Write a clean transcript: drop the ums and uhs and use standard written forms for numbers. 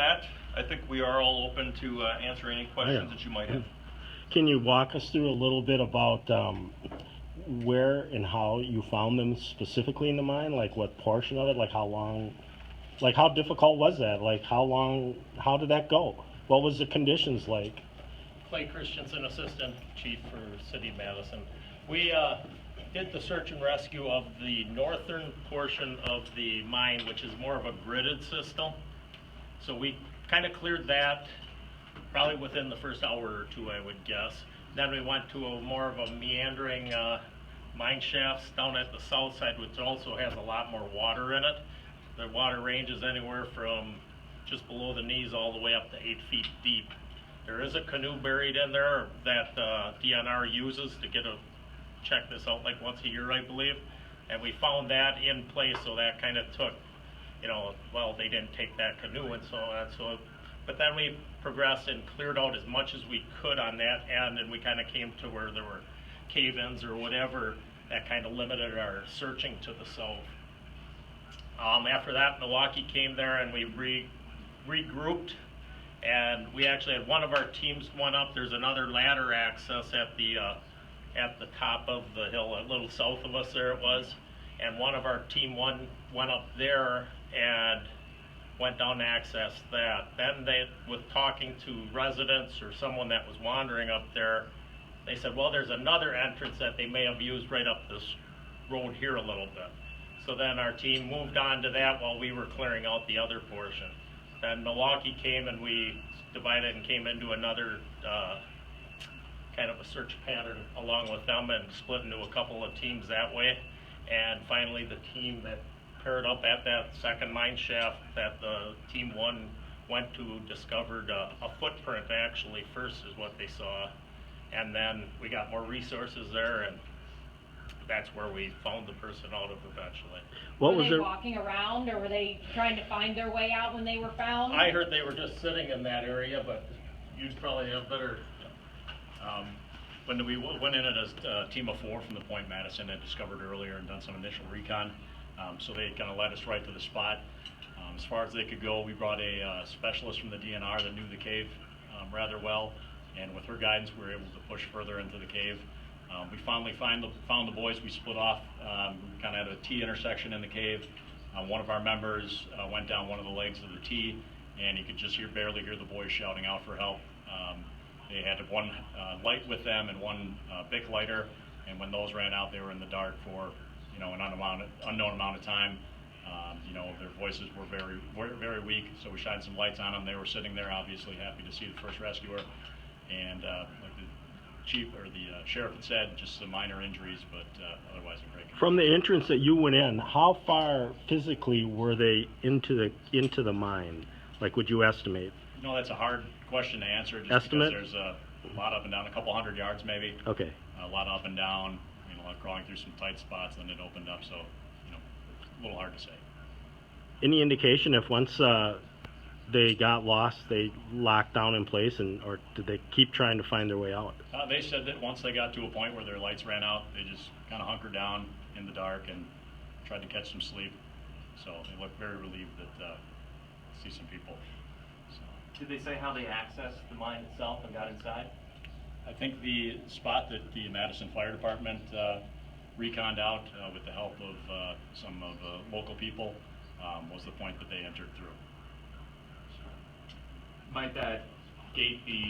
That, I think we are all open to answer any questions that you might have. Can you walk us through a little bit about where and how you found them specifically in the mine? Like what portion of it? Like how long? Like how difficult was that? Like how long? How did that go? What was the conditions like? Clay Christensen, Assistant Chief for City of Madison. We did the search and rescue of the northern portion of the mine, which is more of a gridded system. So we kind of cleared that probably within the first hour or two, I would guess. Then we went to a more of a meandering mine shafts down at the south side, which also has a lot more water in it. The water ranges anywhere from just below the knees all the way up to 8 feet deep. There is a canoe buried in there that DNR uses to check this out like once a year, I believe. And we found that in place, so that kind of took, well, they didn't take that canoe and so on. But then we progressed and cleared out as much as we could on that end, and we kind of came to where there were cave-ins or whatever that kind of limited our searching to the south. After that, Milwaukee came there and we regrouped, and we actually had one of our teams went up. There's another ladder access at the top of the hill, a little south of us there it was, and one of our team went up there and went down to access that. Then with talking to residents or someone that was wandering up there, they said, well, there's another entrance that they may have used right up this road here a little bit. So then our team moved on to that while we were clearing out the other portion. Then Milwaukee came and we divided and came into another kind of a search pattern along with them and split into a couple of teams that way. And finally the team that paired up at that second mine shaft that the team one went to discovered a footprint actually first is what they saw. And then we got more resources there, and that's where we found the person out of eventually. Were they walking around, or were they trying to find their way out when they were found? I heard they were just sitting in that area, but you'd probably have better. When we went in as a team of 4 from the point Madison had discovered earlier and done some initial recon, so they kind of led us right to the spot. As far as they could go, we brought a specialist from the DNR that knew the cave rather well, and with her guidance we were able to push further into the cave. We finally found the boys. We split off. We kind of had a T intersection in the cave. One of our members went down one of the legs of the T, and you could just barely hear the boys shouting out for help. They had one light with them and one Bic lighter, and when those ran out, they were in the dark for an unknown amount of time. Their voices were very weak, so we shined some lights on them. They were sitting there, obviously happy to see the first rescuer, and like the chief or the sheriff had said, just some minor injuries, but otherwise in great condition. From the entrance that you went in, how far physically were they into the mine? Like, would you estimate? That's a hard question to answer. Just Estimate? Because there's a lot up and down, a couple hundred yards maybe. Okay. A lot up and down, crawling through some tight spots, then it opened up, so a little hard to say. Any indication if once they got lost, they locked down in place, or did they keep trying to find their way out? They said that once they got to a point where their lights ran out, they just kind of hunkered down in the dark and tried to catch some sleep. So they looked very relieved that see some people. So. Did they say how they accessed the mine itself and got inside? I think the spot that the Madison Fire Department reconned out with the help of some of the local people was the point that they entered through. Might that gate be